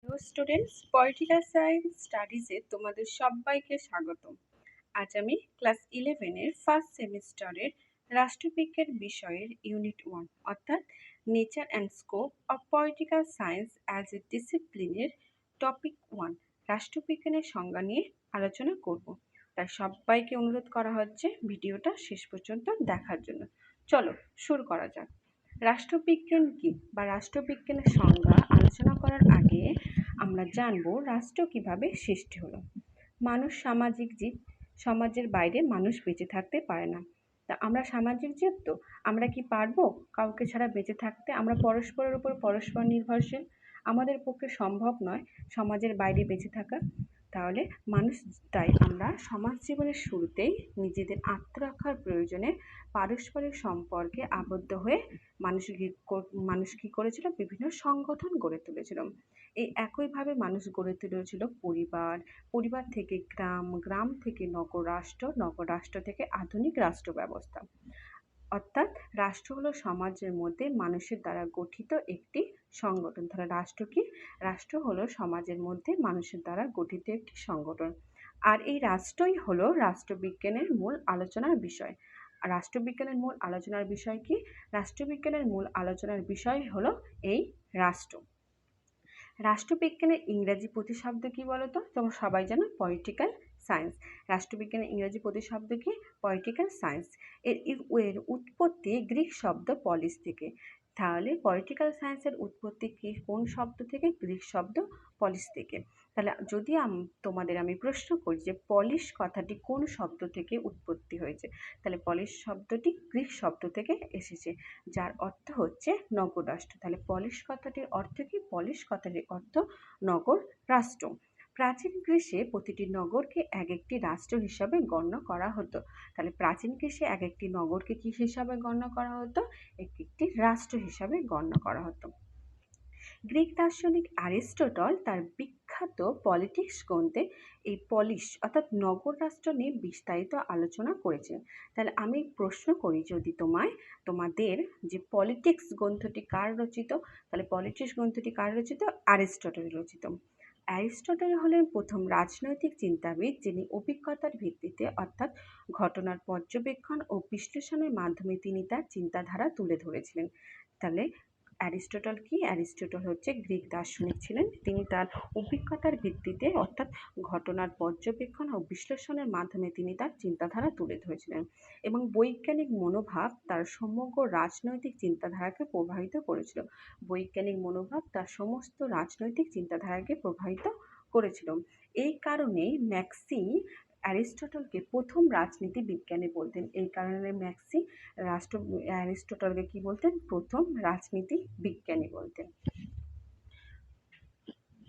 Hello students, political science স্টাডিজে তোমাদের সবাইকে স্বাগতম। আজ আমি ক্লাস 11-এর ফার্স্ট সেমিস্টারের রাষ্ট্রবিজ্ঞান বিষয়ের ইউনিট 1 অর্থাৎ nature and scope of political science as a ডিসিপ্লিনের টপিক 1 রাষ্ট্রবিজ্ঞানের সংজ্ঞা নিয়ে আলোচনা করব। তাই সবাইকে অনুরোধ করা হচ্ছে ভিডিওটা শেষ পর্যন্ত দেখার জন্য। চলো শুরু করা যাক। রাষ্ট্রবিজ্ঞান কি বা রাষ্ট্রবিজ্ঞানের সংজ্ঞা আলোচনা করার আগে আমরা জানবো রাষ্ট্র কিভাবে সৃষ্টি হলো। মানুষ সামাজিক জীব, সমাজের বাইরে মানুষ বেঁচে থাকতে পারে না। তা আমরা সামাজিক জীব, তো আমরা কি পারবো কাউকে ছাড়া বেঁচে থাকতে? আমরা পরস্পরের উপর পরস্পর নির্ভরশীল, আমাদের পক্ষে সম্ভব নয় সমাজের বাইরে বেঁচে থাকা। তাহলে তাই আমরা সমাজ জীবনের শুরুতেই নিজেদের আত্মরক্ষার প্রয়োজনে পারস্পরিক সম্পর্কে আবদ্ধ হয়ে মানুষ কি করেছিল? বিভিন্ন সংগঠন গড়ে তুলেছিল। এই একইভাবে মানুষ গড়ে তুলেছিল পরিবার, পরিবার থেকে গ্রাম, গ্রাম থেকে নগর রাষ্ট্র, নগর রাষ্ট্র থেকে আধুনিক রাষ্ট্র ব্যবস্থা। অর্থাৎ রাষ্ট্র হলো সমাজের মধ্যে মানুষের দ্বারা গঠিত একটি সংগঠন। তাহলে রাষ্ট্র কি? রাষ্ট্র হলো সমাজের মধ্যে মানুষের দ্বারা গঠিত একটি সংগঠন। আর এই রাষ্ট্রই হলো রাষ্ট্রবিজ্ঞানের মূল আলোচনার বিষয়। আর রাষ্ট্রবিজ্ঞানের মূল আলোচনার বিষয় কি? রাষ্ট্রবিজ্ঞানের মূল আলোচনার বিষয় হলো এই রাষ্ট্র। রাষ্ট্রবিজ্ঞানের ইংরাজি প্রতিশব্দ কি বলতো? তোমরা সবাই জানো, পলিটিক্যাল সায়েন্স। রাষ্ট্রবিজ্ঞানের ইংরাজি প্রতিশব্দ কি? Political science. এর উৎপত্তি গ্রিক শব্দ পলিস থেকে। তাহলে পলিটিক্যাল সায়েন্সের উৎপত্তি কি কোন শব্দ থেকে? গ্রিক শব্দ পলিস থেকে। তাহলে যদি তোমাদের আমি প্রশ্ন করি যে পলিশ কথাটি কোন শব্দ থেকে উৎপত্তি হয়েছে, তাহলে পলিশ শব্দটি গ্রিক শব্দ থেকে এসেছে, যার অর্থ হচ্ছে নগর রাষ্ট্র। তাহলে পলিশ কথাটির অর্থ কি? পলিশ কথাটির অর্থ নগর রাষ্ট্র। প্রাচীন গ্রীসে প্রতিটি নগরকে এক একটি রাষ্ট্র হিসাবে গণ্য করা হতো। তাহলে প্রাচীন গ্রীসে এক একটি নগরকে কি হিসাবে গণ্য করা হতো? একটি রাষ্ট্র হিসাবে গণ্য করা হতো। গ্রিক দার্শনিক অ্যারিস্টটল তার বিখ্যাত পলিটিক্স গ্রন্থে এই পলিশ অর্থাৎ নগর রাষ্ট্র নিয়ে বিস্তারিত আলোচনা করেছেন। তাহলে আমি প্রশ্ন করি যদি তোমাদের যে পলিটিক্স গ্রন্থটি কার রচিত? তাহলে পলিটিক্স গ্রন্থটি কার রচিত? অ্যারিস্টটল রচিত। অ্যারিস্টটল হলেন প্রথম রাজনৈতিক চিন্তাবিদ যিনি অভিজ্ঞতার ভিত্তিতে অর্থাৎ ঘটনার পর্যবেক্ষণ ও বিশ্লেষণের মাধ্যমে তিনি তার চিন্তাধারা তুলে ধরেছিলেন। তাহলে অ্যারিস্টটল কি? অ্যারিস্টটল হচ্ছে গ্রিক দার্শনিক ছিলেন। তিনি তার অভিজ্ঞতার ভিত্তিতে অর্থাৎ ঘটনার পর্যবেক্ষণ ও বিশ্লেষণের মাধ্যমে তিনি তার চিন্তাধারা তুলে ধরেছিলেন এবং বৈজ্ঞানিক মনোভাব তার সমগ্র রাজনৈতিক চিন্তাধারাকে প্রভাবিত করেছিল। বৈজ্ঞানিক মনোভাব তার সমস্ত রাজনৈতিক চিন্তাধারাকে প্রভাবিত করেছিল। এই কারণেই ম্যাক্সি অ্যারিস্টটলকে প্রথম রাজনীতি বিজ্ঞানী বলতেন। এই কারণে অ্যারিস্টটলকে কি বলতেন? প্রথম রাজনীতি বিজ্ঞানী বলতেন।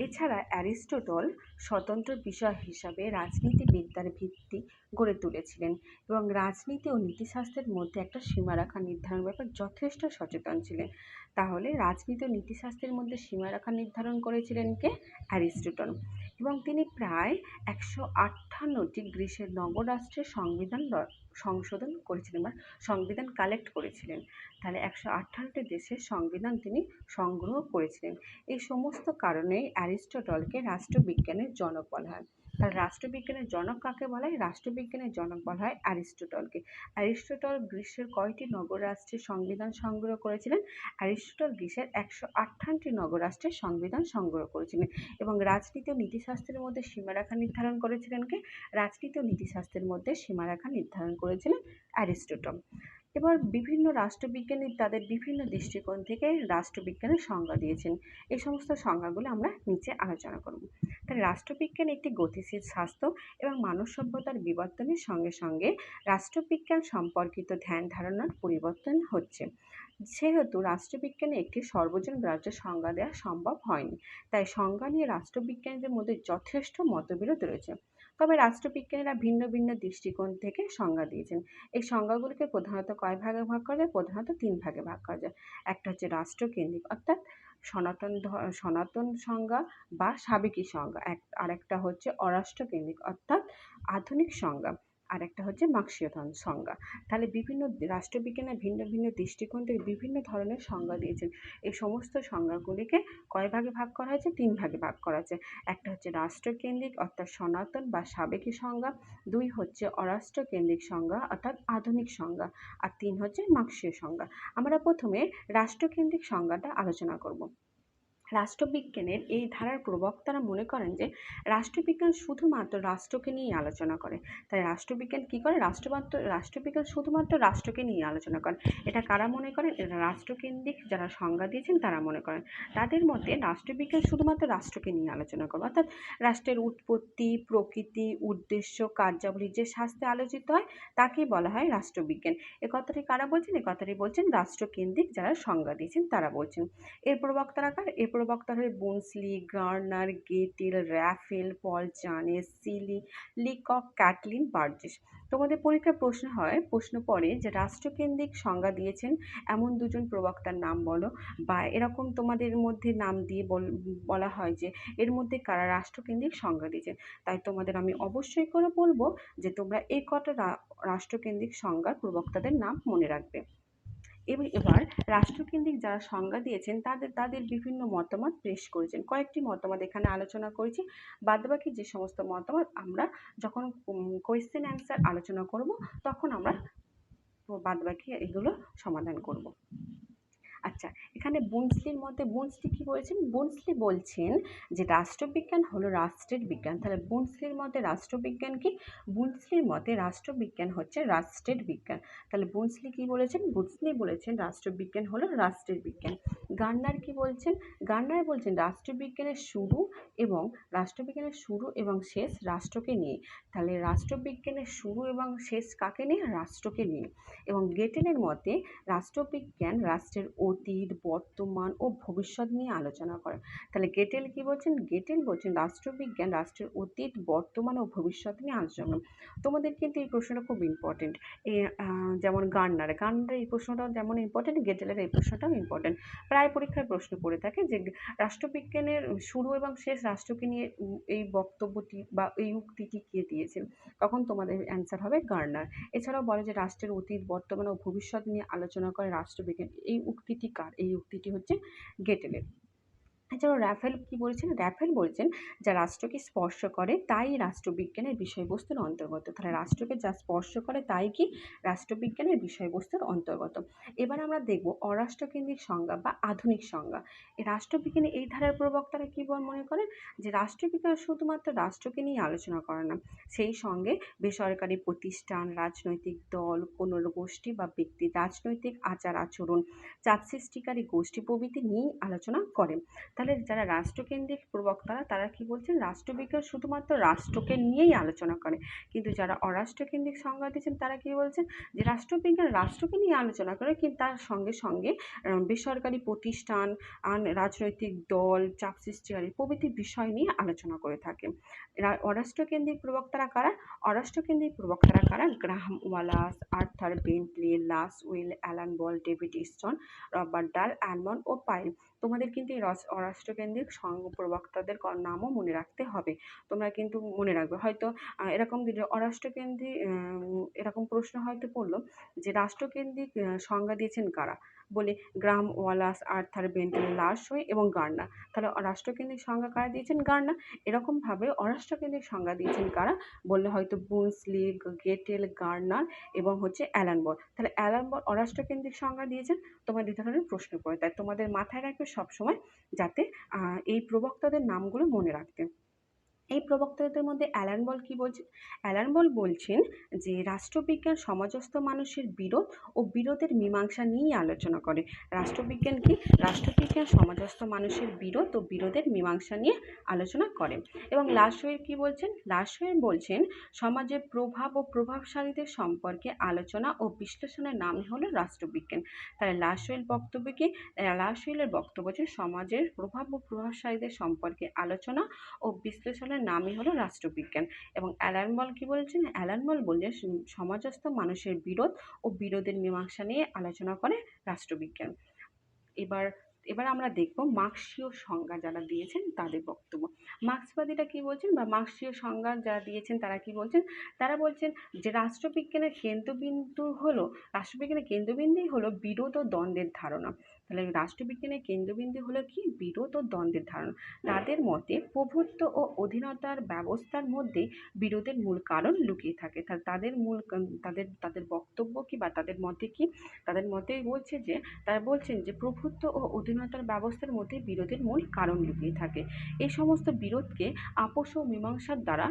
এছাড়া অ্যারিস্টটল স্বতন্ত্র বিষয় হিসাবে রাজনীতিবিদ্যার ভিত্তি গড়ে তুলেছিলেন এবং রাজনীতি ও নীতিশাস্ত্রের মধ্যে একটা সীমারেখা নির্ধারণ ব্যাপার যথেষ্ট সচেতন ছিলেন। তাহলে রাজনীতি ও নীতিশাস্ত্রের মধ্যে সীমারেখা নির্ধারণ করেছিলেন কে? অ্যারিস্টটল। এবং তিনি প্রায় 158টি গ্রীসের নগররাষ্ট্রের সংবিধান সংশোধন করেছিলেন বা সংবিধান কালেক্ট করেছিলেন। তাহলে 158টি দেশের সংবিধান তিনি সংগ্রহ করেছিলেন। এই সমস্ত কারণে অ্যারিস্টটলকে রাষ্ট্রবিজ্ঞানের জনক বলা হয়। আর রাষ্ট্রবিজ্ঞানের জনক কাকে বলা হয়? রাষ্ট্রবিজ্ঞানের জনক বলা হয় অ্যারিস্টটলকে। অ্যারিস্টটল গ্রীসের কয়টি নগর রাষ্ট্রের সংবিধান সংগ্রহ করেছিলেন? অ্যারিস্টটল গ্রীসের 158টি নগর রাষ্ট্রের সংবিধান সংগ্রহ করেছিলেন এবং রাজনীতি ও নীতিশাস্ত্রের মধ্যে সীমারেখা নির্ধারণ করেছিলেন কে? রাজনীতি ও নীতিশাস্ত্রের মধ্যে সীমারেখা নির্ধারণ করেছিলেন অ্যারিস্টটল। এবার বিভিন্ন রাষ্ট্রবিজ্ঞানী তাদের বিভিন্ন দৃষ্টিকোণ থেকে রাষ্ট্রবিজ্ঞানের সংজ্ঞা দিয়েছেন। এই সমস্ত সংজ্ঞাগুলো আমরা নিচে আলোচনা করব। তাহলে রাষ্ট্রবিজ্ঞান একটি গতিশীল স্বাস্থ্য এবং মানব সভ্যতার বিবর্তনের সঙ্গে সঙ্গে রাষ্ট্রবিজ্ঞান সম্পর্কিত ধ্যান ধারণার পরিবর্তন হচ্ছে। সেহেতু রাষ্ট্রবিজ্ঞানে একটি সর্বজন গ্রাহ্য সংজ্ঞা দেওয়া সম্ভব হয়নি। তাই সংজ্ঞা নিয়ে রাষ্ট্রবিজ্ঞানীদের মধ্যে যথেষ্ট মতবিরোধ রয়েছে। তবে রাষ্ট্রবিজ্ঞানীরা ভিন্ন ভিন্ন দৃষ্টিকোণ থেকে সংজ্ঞা দিয়েছেন। এই সংজ্ঞাগুলিকে প্রধানত কয় ভাগে ভাগ করা যায়? প্রধানত 3 ভাগে ভাগ করা যায়। একটা হচ্ছে রাষ্ট্রকেন্দ্রিক অর্থাৎ সনাতন সংজ্ঞা বা সাবেকি সংজ্ঞা, আরেকটা হচ্ছে অরাষ্ট্রকেন্দ্রিক অর্থাৎ আধুনিক সংজ্ঞা। আর একটা হচ্ছে মার্ক্সীয় সংজ্ঞা। তাহলে বিভিন্ন রাষ্ট্রবিজ্ঞানের ভিন্ন ভিন্ন দৃষ্টিকোণ থেকে বিভিন্ন ধরনের সংজ্ঞা দিয়েছেন। এই সমস্ত সংজ্ঞাগুলিকে কয় ভাগে ভাগ করা হয়েছে? 3 ভাগে ভাগ করা হয়েছে। একটা হচ্ছে রাষ্ট্রকেন্দ্রিক অর্থাৎ সনাতন বা সাবেকি সংজ্ঞা, 2 হচ্ছে অরাষ্ট্রকেন্দ্রিক সংজ্ঞা অর্থাৎ আধুনিক সংজ্ঞা, আর 3 হচ্ছে মার্ক্সীয় সংজ্ঞা। আমরা প্রথমে রাষ্ট্রকেন্দ্রিক সংজ্ঞাটা আলোচনা করব। রাষ্ট্রবিজ্ঞানের এই ধারার প্রবক্তারা মনে করেন যে রাষ্ট্রবিজ্ঞান শুধুমাত্র রাষ্ট্রকে নিয়ে আলোচনা করে। তাই রাষ্ট্রবিজ্ঞান কি করে? রাষ্ট্রবিজ্ঞান শুধুমাত্র রাষ্ট্রকে নিয়ে আলোচনা করে। এটা কারা মনে করেন? এটা রাষ্ট্রকেন্দ্রিক যারা সংজ্ঞা দিয়েছেন তারা মনে করেন। তাদের মতে রাষ্ট্রবিজ্ঞান শুধুমাত্র রাষ্ট্রকে নিয়ে আলোচনা করে, অর্থাৎ রাষ্ট্রের উৎপত্তি, প্রকৃতি, উদ্দেশ্য, কার্যাবলী যে শাস্ত্রে আলোচিত হয় তাকেই বলা হয় রাষ্ট্রবিজ্ঞান। এ কথাটি কারা বলছেন? এ কথাটি বলছেন রাষ্ট্রকেন্দ্রিক যারা সংজ্ঞা দিয়েছেন তারা বলছেন। এর প্রবক্তারা কার? এর প্রবক্তা হলেন বুনসলি, গার্নার, গেটেল, র্যাফেল, পল জানেস, সিলি, লিকক, ক্যাটলিন বার্জেস। তোমাদের পরীক্ষায় প্রশ্ন পড়ে যে রাষ্ট্রকেন্দ্রিক সংজ্ঞা দিয়েছেন এমন দুজন প্রবক্তার নাম বলো, বা এরকম তোমাদের মধ্যে নাম দিয়ে বলা হয় যে এর মধ্যে কারা রাষ্ট্রকেন্দ্রিক সংজ্ঞা দিয়েছেন। তাই তোমাদের আমি অবশ্যই করে বলবো যে তোমরা এই কটা রাষ্ট্রকেন্দ্রিক সংজ্ঞার প্রবক্তাদের নাম মনে রাখবে। এবার রাষ্ট্রকেন্দ্রিক যারা সংজ্ঞা দিয়েছেন তাদের বিভিন্ন মতামত পেশ করেছেন। কয়েকটি মতামত এখানে আলোচনা করেছি, বাদবাকি যে সমস্ত মতামত আমরা যখন কোয়েশ্চেন অ্যান্সার আলোচনা করব তখন আমরা বাদবাকি এগুলো সমাধান করব। আচ্ছা, এখানে বুনসলি কি বলেছেন? বুনসলি বলছেন যে রাষ্ট্রবিজ্ঞান হলো রাষ্ট্রের বিজ্ঞান। তাহলে বুনসলির মতে রাষ্ট্রবিজ্ঞান কি? বুনসলির মতে রাষ্ট্রবিজ্ঞান হচ্ছে রাষ্ট্রের বিজ্ঞান। তাহলে বুনসলি কি বলেছেন? বুনসলি বলেছেন রাষ্ট্রবিজ্ঞান হলো রাষ্ট্রের বিজ্ঞান। গার্নার কি বলছেন? গার্নার বলছেন রাষ্ট্রবিজ্ঞানের শুরু এবং শেষ রাষ্ট্রকে নিয়ে। তাহলে রাষ্ট্রবিজ্ঞানের শুরু এবং শেষ কাকে নিয়ে? রাষ্ট্রকে নিয়ে। এবং গেটেলের মতে রাষ্ট্রবিজ্ঞান রাষ্ট্রের অতীত, বর্তমান ও ভবিষ্যৎ নিয়ে আলোচনা করে। তাহলে গেটেল কি বলছেন? গেটেল বলছেন রাষ্ট্রবিজ্ঞান রাষ্ট্রের অতীত, বর্তমান ও ভবিষ্যৎ নিয়ে আলোচনা করে। তোমাদের কিন্তু এই প্রশ্নটা খুব ইম্পর্টেন্ট। যেমন গার্নারের এই প্রশ্নটাও যেমন ইম্পর্টেন্ট, গেটেলের এই প্রশ্নটাও ইম্পর্টেন্ট। প্রায় পরীক্ষায় প্রশ্ন করে থাকে যে রাষ্ট্রবিজ্ঞানের শুরু এবং শেষ রাষ্ট্রকে নিয়ে এই বক্তব্যটি বা এই উক্তিটি কে দিয়েছেন? তখন তোমাদের অ্যান্সার হবে গার্নার। এছাড়াও বলে যে রাষ্ট্রের অতীত, বর্তমান ও ভবিষ্যৎ নিয়ে আলোচনা করে রাষ্ট্রবিজ্ঞান। এই উক্তিটি কার? এই উক্তিটি হচ্ছে গেটেলের। এছাড়াও র্যাফেল কি বলেছেন? র্যাফেল বলছেন যা রাষ্ট্রকে স্পর্শ করে তাই রাষ্ট্রবিজ্ঞানের বিষয়বস্তুর অন্তর্গত। তাহলে রাষ্ট্রকে যা স্পর্শ করে তাই কি? রাষ্ট্রবিজ্ঞানের বিষয়বস্তুর অন্তর্গত। এবার আমরা দেখব অরাষ্ট্রকেন্দ্রিক সংজ্ঞা বা আধুনিক সংজ্ঞা। এই রাষ্ট্রবিজ্ঞানের এই ধারার প্রবক্তারা কি মনে করেন? যে রাষ্ট্রবিজ্ঞান শুধুমাত্র রাষ্ট্রকে নিয়ে আলোচনা করে না, সেই সঙ্গে বেসরকারি প্রতিষ্ঠান, রাজনৈতিক দল, কোনো গোষ্ঠী বা ব্যক্তির রাজনৈতিক আচার আচরণ, চাপ সৃষ্টিকারী গোষ্ঠী প্রভৃতি নিয়েই আলোচনা করে। তাহলে যারা রাষ্ট্রকেন্দ্রিক প্রবক্তারা তারা কি বলছেন? রাষ্ট্রবিজ্ঞান শুধুমাত্র রাষ্ট্রকে নিয়েই আলোচনা করে। কিন্তু যারা অরাষ্ট্রকেন্দ্রিক সংজ্ঞা দিয়েছেন তারা কি বলছেন? যে রাষ্ট্রবিজ্ঞান রাষ্ট্রকে নিয়ে আলোচনা করে, কিন্তু তার সঙ্গে সঙ্গে বেসরকারি প্রতিষ্ঠান, রাজনৈতিক দল, চাপ সৃষ্টিকারী প্রভৃতি বিষয় নিয়ে আলোচনা করে থাকে। অরাষ্ট্রকেন্দ্রিক প্রবক্তারা কারা? অরাষ্ট্রকেন্দ্রিক প্রবক্তারা কারা? Graham Wallas, Arthur Bentley, Lasswell, Alan Ball, David Stone, Robert Dahl, Almond ও পাইল। তোমাদের কিন্তু এই অরাষ্ট্রকেন্দ্রিক প্রবক্তাদের নামও মনে রাখতে হবে। তোমরা কিন্তু মনে রাখবে। হয়তো এরকম অরাষ্ট্রকেন্দ্রিক এরকম প্রশ্ন হয়তো পড়লো যে রাষ্ট্রকেন্দ্রিক সংজ্ঞা দিয়েছেন কারা? বলে গ্রাহাম ওয়ালাস, আর্থার বেন্টলি, লাসওয়ে এবং গার্নার। তাহলে রাষ্ট্রকেন্দ্রিক সংজ্ঞা কারা দিয়েছেন? গার্নার। এরকমভাবে অরাষ্ট্রকেন্দ্রিক সংজ্ঞা দিয়েছেন কারা? বললে হয়তো বুনসলি, গেটেল, গার্নার এবং হচ্ছে অ্যালান বল। তাহলে অ্যালান বল অরাষ্ট্রকেন্দ্রিক সংজ্ঞা দিয়েছেন। তোমাদের ধরনের প্রশ্ন পড়ে, তাই তোমাদের মাথায় রাখবে সবসময় যাতে এই প্রবক্তাদের নামগুলো মনে রাখতে। এই প্রবক্তাদের মধ্যে অ্যালান বল কি বলছেন? অ্যালান বল বলছেন যে রাষ্ট্রবিজ্ঞান সমাজস্থ মানুষের বিরোধ ও বিরোধের মীমাংসা নিয়েই আলোচনা করে। রাষ্ট্রবিজ্ঞান কি? রাষ্ট্রবিজ্ঞান সমাজস্থ মানুষের বিরোধ ও বিরোধের মীমাংসা নিয়ে আলোচনা করে। এবং লাসওয়ে কি বলছেন? লাসওয়ে বলছেন সমাজের প্রভাব ও প্রভাবশালীদের সম্পর্কে আলোচনা ও বিশ্লেষণের নামই হলো রাষ্ট্রবিজ্ঞান। তাহলে লাসওয়ের বক্তব্য কি? লাসওয়েলের বক্তব্য হচ্ছে সমাজের প্রভাব ও প্রভাবশালীদের সম্পর্কে আলোচনা ও বিশ্লেষণের নামই হলো রাষ্ট্রবিজ্ঞান। এবং অ্যালান বল কি বলছেন? অ্যালান বল বললেন সমাজস্থ মানুষের বিরোধ ও বিরোধের মীমাংসা নিয়ে আলোচনা করে রাষ্ট্রবিজ্ঞান। এবার আমরা দেখব মার্ক্সীয় সংজ্ঞা যারা দিয়েছেন তাদের বক্তব্য। মার্ক্সবাদীরা কি বলছেন বা মার্ক্সীয় সংজ্ঞা যারা দিয়েছেন তারা কি বলছেন, তারা বলছেন যে রাষ্ট্রবিজ্ঞানের কেন্দ্রবিন্দুই হলো বিরোধ ও দ্বন্দ্বের ধারণা। তাহলে রাষ্ট্রবিজ্ঞানের কেন্দ্রবিন্দু হলো কি, বিরোধ ও দ্বন্দ্বের ধারণা। তাদের মতে প্রভুত্ব ও অধীনতার ব্যবস্থার মধ্যে বিরোধের মূল কারণ লুকিয়ে থাকে। তাহলে তাদের বক্তব্য কি বা তাদের মতে কি, তাদের মতে বলছে যে তারা বলছেন যে প্রভুত্ব ও অধীনতার ব্যবস্থার মধ্যে বিরোধের মূল কারণ লুকিয়ে থাকে। এই সমস্ত বিরোধকে আপোষ ও মীমাংসার দ্বারা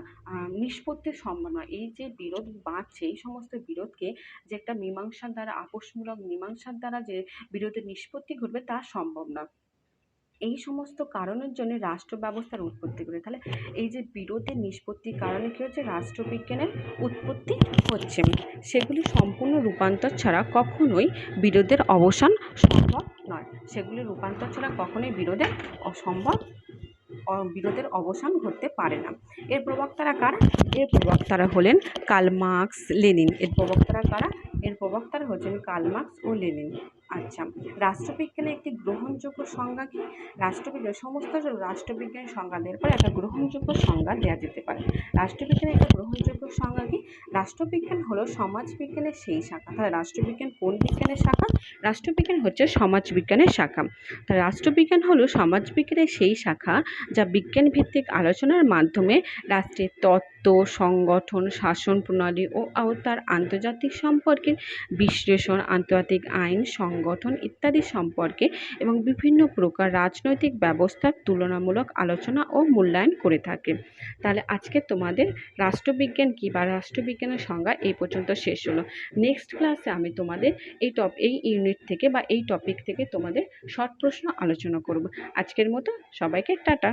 নিষ্পত্তির সম্ভব নয়। এই যে বিরোধ বাড়ছে, এই সমস্ত বিরোধকে যে একটা মীমাংসার দ্বারা, আপোষমূলক মীমাংসার দ্বারা যে বিরোধের নিষ্পত্তি ঘটবে তা সম্ভব না। এই সমস্ত কারণের জন্য রাষ্ট্র ব্যবস্থার উৎপত্তি করে। তাহলে এই যে বিরোধের নিষ্পত্তির কারণে কি হচ্ছে, রাষ্ট্রবিজ্ঞানের উৎপত্তি হচ্ছে। সেগুলি সম্পূর্ণ রূপান্তর ছাড়া কখনোই বিরোধের অবসান সম্ভব নয়। সেগুলি রূপান্তর ছাড়া কখনোই বিরোধের অবসান ঘটতে পারে না। এর প্রবক্তারা কারা? এর প্রবক্তারা হলেন কার্ল মার্কস, লেনিন। এর প্রবক্তারা কারা? এর প্রবক্তারা হচ্ছেন কার্ল মার্কস ও লেনিন। আচ্ছা, রাষ্ট্রবিজ্ঞানের একটি গ্রহণযোগ্য সংজ্ঞা কি? সমস্ত রাষ্ট্রবিজ্ঞানের সংজ্ঞা দেওয়ার পর একটা গ্রহণযোগ্য সংজ্ঞা দেওয়া যেতে পারে। রাষ্ট্রবিজ্ঞানের একটা গ্রহণযোগ্য সংজ্ঞা কি? রাষ্ট্রবিজ্ঞান হলো সমাজবিজ্ঞানের সেই শাখা। তাহলে রাষ্ট্রবিজ্ঞান কোন বিজ্ঞানের শাখা? রাষ্ট্রবিজ্ঞান হচ্ছে সমাজবিজ্ঞানের শাখা। তাহলে রাষ্ট্রবিজ্ঞান হলো সমাজবিজ্ঞানের সেই শাখা যা বিজ্ঞানভিত্তিক আলোচনার মাধ্যমে রাষ্ট্রের তত্ত্ব, সংগঠন, শাসন প্রণালী ও তার আন্তর্জাতিক সম্পর্কের বিশ্লেষণ, আন্তর্জাতিক আইন, সংগঠন ইত্যাদি সম্পর্কে এবং বিভিন্ন প্রকার রাজনৈতিক ব্যবস্থার তুলনামূলক আলোচনা ও মূল্যায়ন করে থাকে। তাহলে আজকে তোমাদের রাষ্ট্রবিজ্ঞান কী বা রাষ্ট্রবিজ্ঞানের সংজ্ঞা এই পর্যন্ত শেষ হলো। নেক্সট ক্লাসে আমি তোমাদের এই ইউনিট থেকে বা এই টপিক থেকে তোমাদের শর্ট প্রশ্ন আলোচনা করব। আজকের মতো সবাইকে টাটা।